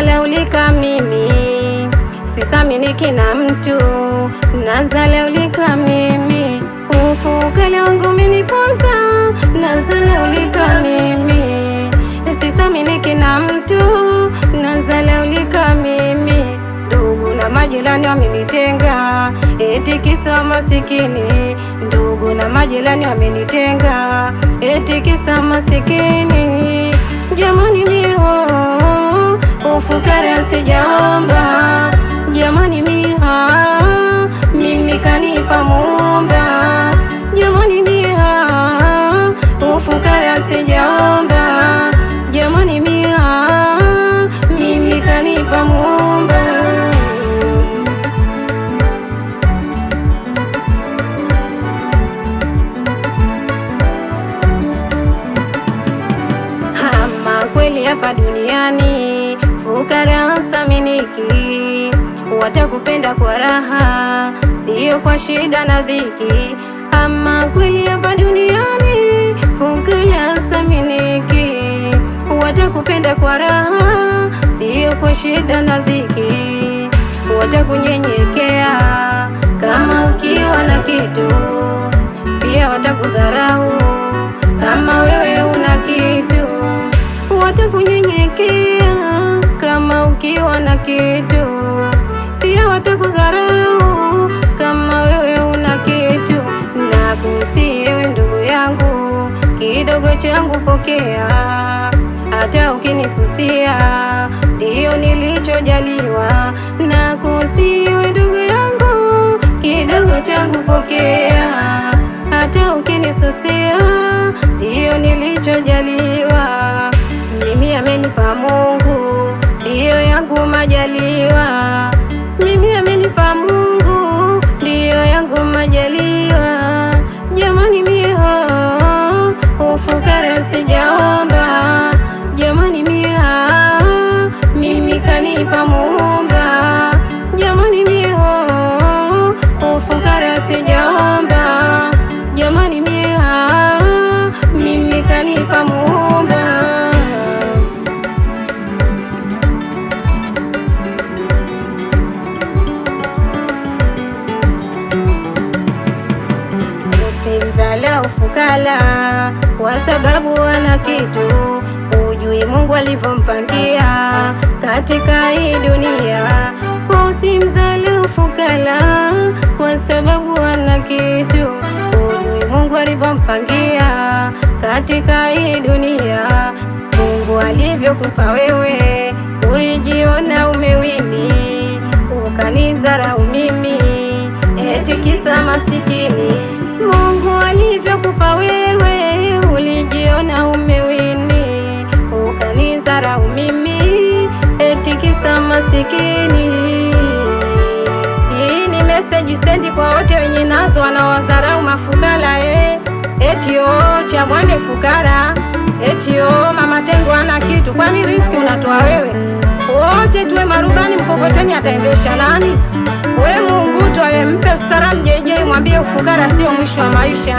nazalaulika mimi, sisaminiki na mtu, nazalaulika mimi, ufukara wangu umeniponza, nazalaulika mimi, sisaminiki na mtu, nazalaulika mimi. Ndugu na majirani wamenitenga, eti kisa masikini. Ndugu na majirani wamenitenga, eti kisa masikini. Jamani mio ufukara sijaomba, jamani mimi kanipa Muumba. Jamani ufukara sijaomba, jamani mimi kanipa Muumba. Ama kweli hapa duniani fukara saminiki, watakupenda kwa raha, sio kwa shida na dhiki. Ama kweli hapa duniani fukara saminiki, watakupenda kwa raha, sio kwa shida na dhiki. Watakunyenyekea kama ukiwa na kitu, pia watakudharau kama wewe una kitu. Watakunyenyekea kama ukiwa na kitu, pia watakudharau kama wewe una kitu. Nakusihi ewe ndugu yangu, kidogo changu pokea, hata ukinisusia ndio nilichojaliwa. Nakusihi ewe ndugu yangu, kidogo changu pokea, hata ukinisusia ndio nilichojaliwa. Mimi amenipa Mungu, ndio yangu majaliwa. Mimi amenipa Mungu, ndio yangu majaliwa. Jamani ufukara sijaomba, jamani mimi kanipa Muumba. Jamani ufukara sijaomba, jamani mimi kanipa Muumba. Usimdharau ufukara kwa sababu wana kitu, hujui Mungu alivyompangia katika hii dunia. Usimdharau ufukara kwa sababu wana kitu, hujui Mungu alivyompangia katika hii dunia. Mungu alivyokupa wewe, ulijiona umewini, ukanidharau mimi, eti kisa masikini. Mungu alivyokupa wewe, ulijiona umewini, ukanidharau mimi, eti kisa masikini. Hii ni message sendi kwa wote wenye nazo wanawadharau mafukara eti cha mwande fukara, eti mama Tengo ana kitu. Kwani riski unatoa wewe? Wote tuwe marubani, mkokoteni ataendesha nani? We Mungu twaye mpe salamu JJ, mwambie ufukara sio mwisho wa maisha